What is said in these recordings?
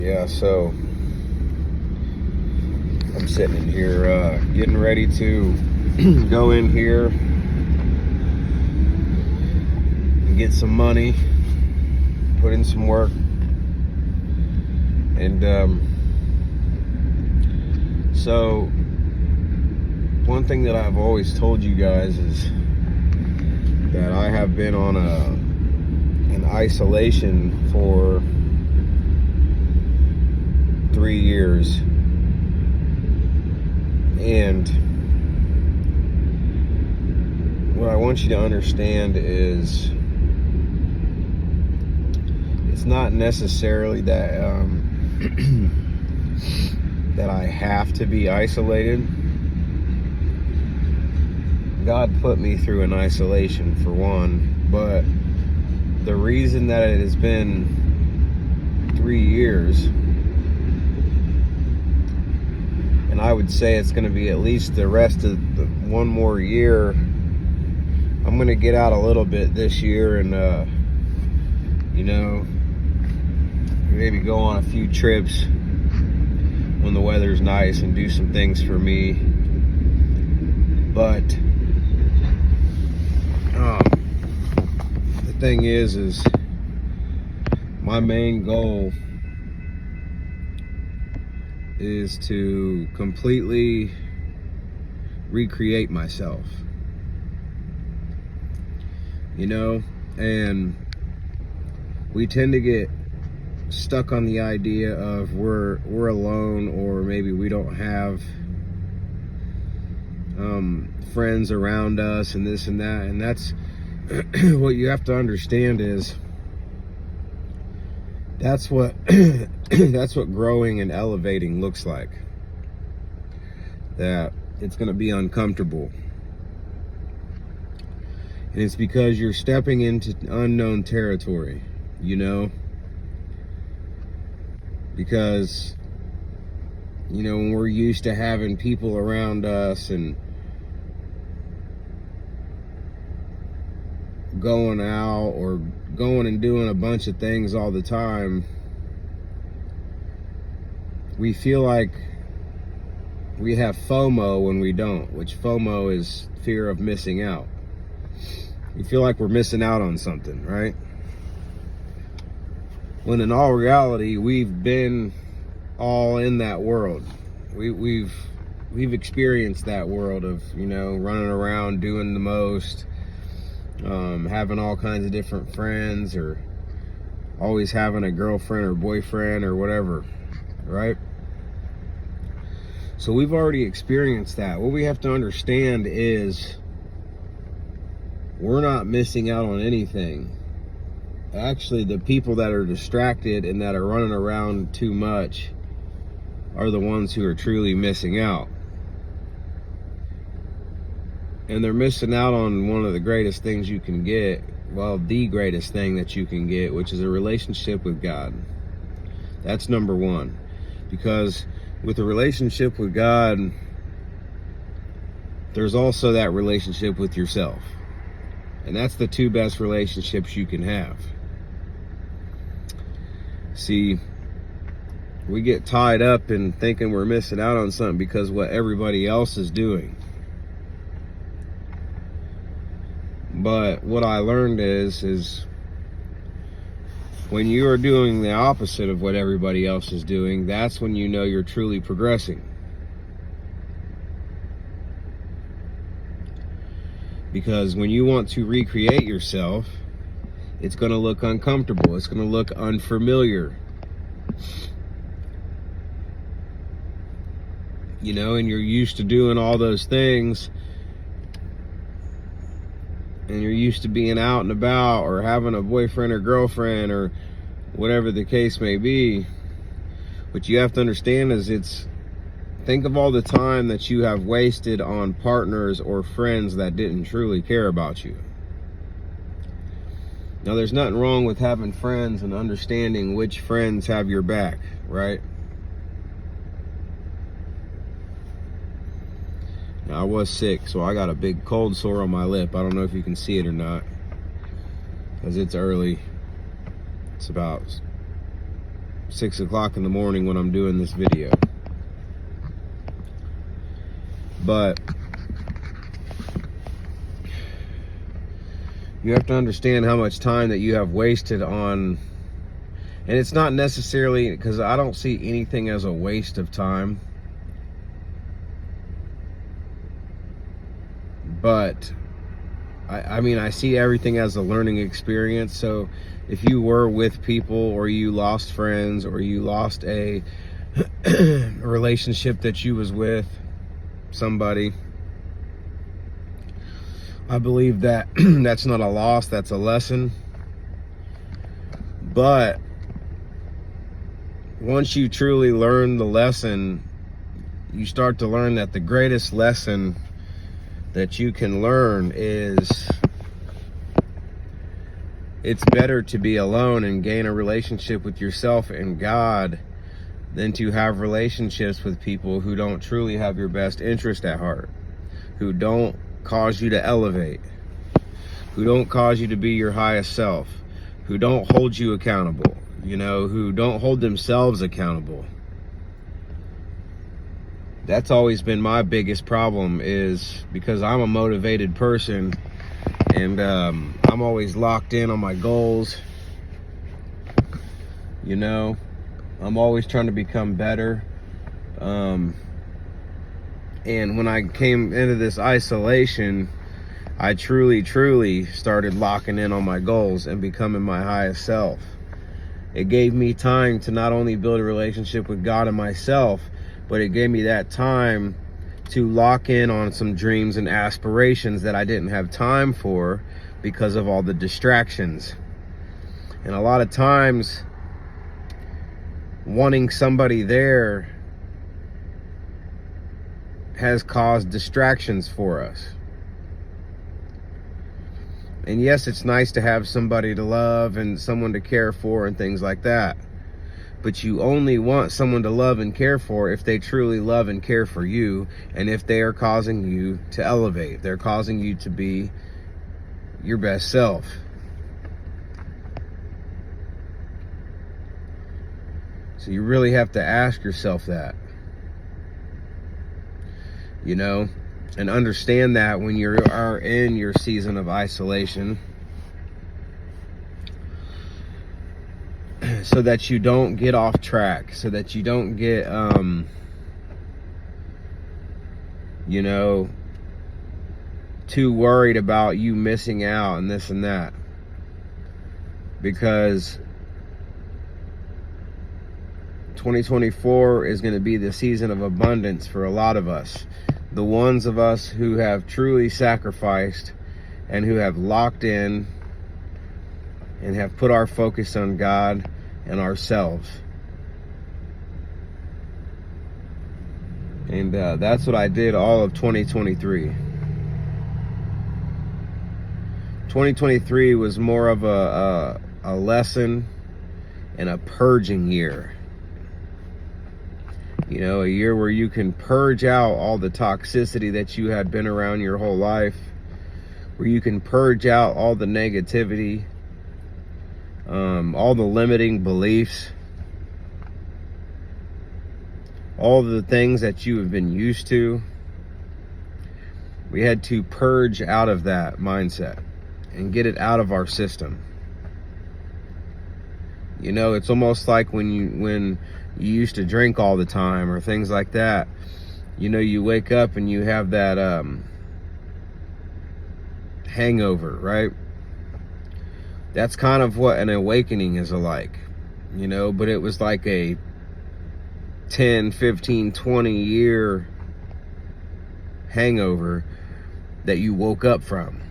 Yeah, so I'm sitting in here getting ready to go in here and get some money, put in some work, and so one thing that I've always told you guys is that I have been on an isolation for 3 years, and what I want you to understand is it's not necessarily that that I have to be isolated. God put me through an isolation for one, but the reason that it has been 3 years, and I would say it's going to be at least the rest of one more year. I'm going to get out a little bit this year and, maybe go on a few trips when the weather's nice and do some things for me. But the thing is my main goal is to completely recreate myself, and we tend to get stuck on the idea of we're alone, or maybe we don't have friends around us and this and that, and that's what you have to understand is that's what that's what growing and elevating looks like. That it's going to be uncomfortable, and it's because you're stepping into unknown territory, because when we're used to having people around us and going out or going and doing a bunch of things all the time, we feel like we have FOMO when we don't, which FOMO is fear of missing out. We feel like we're missing out on something, right? When in all reality, we've been all in that world. We've experienced that world of, running around, doing the most, having all kinds of different friends, or always having a girlfriend or boyfriend or whatever, right? So we've already experienced that. What we have to understand is we're not missing out on anything. Actually, the people that are distracted and that are running around too much are the ones who are truly missing out. And they're missing out on one of the greatest things you can get. Well, the greatest thing that you can get, which is a relationship with God. That's number one. Because with a relationship with God, there's also that relationship with yourself. And that's the two best relationships you can have. See, we get tied up in thinking we're missing out on something because what everybody else is doing. But what I learned is when you are doing the opposite of what everybody else is doing, that's when you know you're truly progressing. Because when you want to recreate yourself, it's going to look uncomfortable. It's going to look unfamiliar. And you're used to doing all those things. And you're used to being out and about, or having a boyfriend or girlfriend, or whatever the case may be. What you have to understand is think of all the time that you have wasted on partners or friends that didn't truly care about you. Now, there's nothing wrong with having friends and understanding which friends have your back, right? Now, I was sick, so I got a big cold sore on my lip. I don't know if you can see it or not, because it's early. It's about 6 o'clock in the morning when I'm doing this video. But you have to understand how much time that you have wasted on, and it's not necessarily, because I don't see anything as a waste of time, but I mean, I see everything as a learning experience. So if you were with people, or you lost friends, or you lost a relationship that you was with somebody, I believe that that's not a loss, that's a lesson. But once you truly learn the lesson, you start to learn that the greatest lesson that you can learn is it's better to be alone and gain a relationship with yourself and God than to have relationships with people who don't truly have your best interest at heart, who don't cause you to elevate, who don't cause you to be your highest self, who don't hold you accountable, who don't hold themselves accountable. That's always been my biggest problem, is because I'm a motivated person, and I'm always locked in on my goals. I'm always trying to become better. And when I came into this isolation, I truly started locking in on my goals and becoming my highest self. It gave me time to not only build a relationship with God and myself, but it gave me that time to lock in on some dreams and aspirations that I didn't have time for because of all the distractions. And a lot of times, wanting somebody there has caused distractions for us. And yes, it's nice to have somebody to love and someone to care for and things like that. But you only want someone to love and care for if they truly love and care for you, and if they are causing you to elevate. They're causing you to be your best self. So you really have to ask yourself that. And understand that when you are in your season of isolation, so that you don't get off track, so that you don't get, too worried about you missing out and this and that. Because 2024 is going to be the season of abundance for a lot of us. The ones of us who have truly sacrificed and who have locked in and have put our focus on God and ourselves. And that's what I did all of 2023. 2023 was more of a lesson and a purging year. A year where you can purge out all the toxicity that you had been around your whole life, where you can purge out all the negativity, all the limiting beliefs, all the things that you have been used to. We had to purge out of that mindset and get it out of our system. It's almost like when you used to drink all the time or things like that. You wake up and you have that hangover, right? That's kind of what an awakening is like, but it was like a 10, 15, 20 year hangover that you woke up from.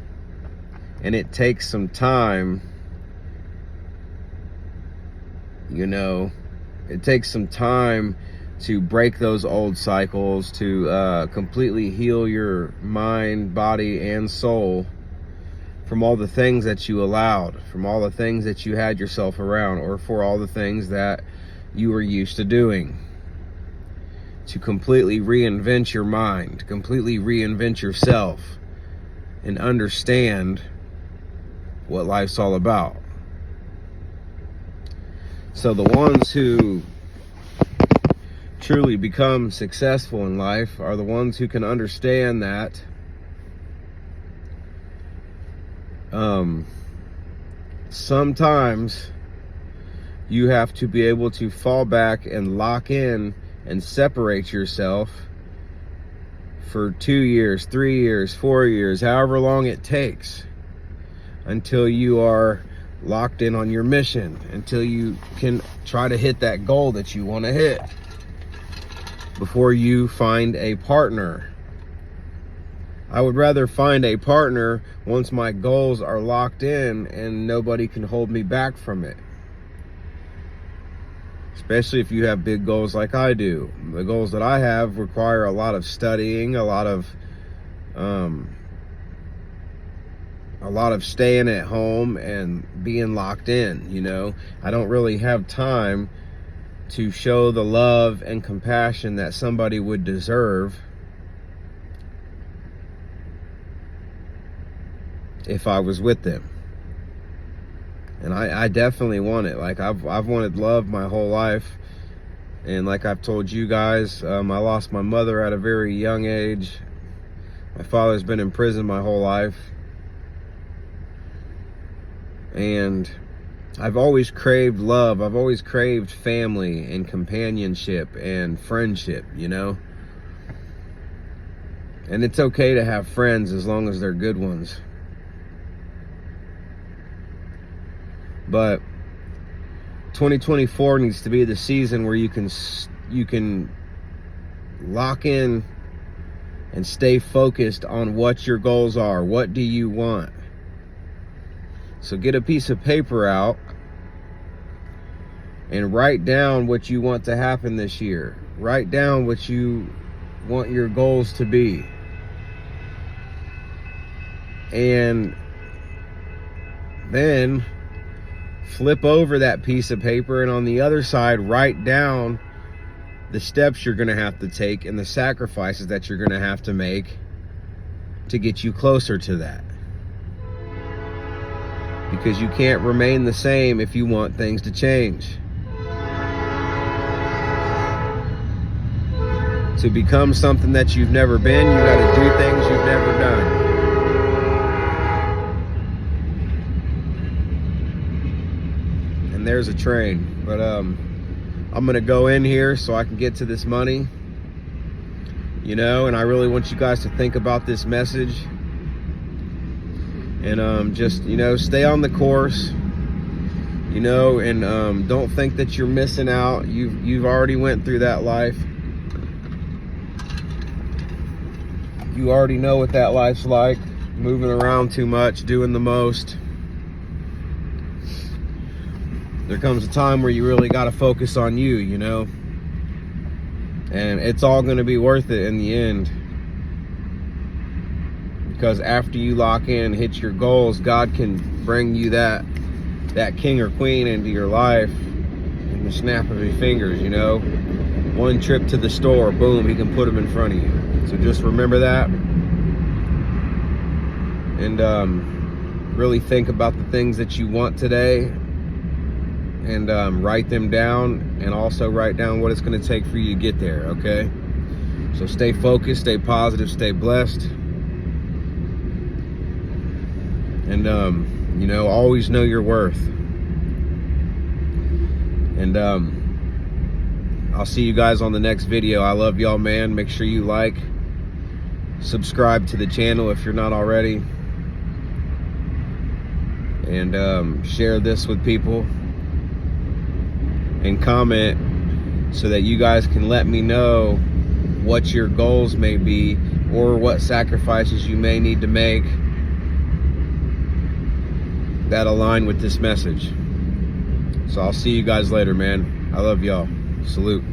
And it takes some time, it takes some time to break those old cycles, to completely heal your mind, body, and soul from all the things that you allowed, from all the things that you had yourself around, or for all the things that you were used to doing. To completely reinvent your mind, completely reinvent yourself, and understand what life's all about. So the ones who truly become successful in life are the ones who can understand that sometimes you have to be able to fall back and lock in and separate yourself for 2 years, 3 years, 4 years, however long it takes, until you are locked in on your mission, until you can try to hit that goal that you want to hit, before you find a partner. I would rather find a partner once my goals are locked in and nobody can hold me back from it. Especially if you have big goals like I do. The goals that I have require a lot of studying, a lot of staying at home and being locked in, you know. I don't really have time to show the love and compassion that somebody would deserve if I was with them. And I definitely want it. Like I've wanted love my whole life. And like I've told you guys, I lost my mother at a very young age. My father's been in prison my whole life. And I've always craved love. I've always craved family and companionship and friendship, you know? And it's okay to have friends as long as they're good ones. But 2024 needs to be the season where you can lock in and stay focused on what your goals are. What do you want? So get a piece of paper out and write down what you want to happen this year. Write down what you want your goals to be. And then flip over that piece of paper, and on the other side, write down the steps you're going to have to take and the sacrifices that you're going to have to make to get you closer to that. Because you can't remain the same if you want things to change. To become something that you've never been, you got to do things you've never done. And there's a train, but I'm gonna go in here so I can get to this money, you know. And I really want you guys to think about this message, and just, you know, stay on the course, you know, and don't think that you're missing out. You've already went through that life. You already know what that life's like, moving around too much, doing the most. There comes a time where you really got to focus on you, you know, and it's all going to be worth it in the end, because after you lock in and hit your goals, God can bring you that king or queen into your life in the snap of your fingers, you know. One trip to the store, boom, he can put them in front of you. So just remember that, and really think about the things that you want today, and write them down, and also write down what it's going to take for you to get there, okay? So stay focused, stay positive, stay blessed, and you know, always know your worth. And I'll see you guys on the next video. I love y'all, man. Make sure you like, subscribe to the channel if you're not already, and share this with people, and comment so that you guys can let me know what your goals may be, or what sacrifices you may need to make that align with this message. So I'll see you guys later, man. I love y'all. Salute.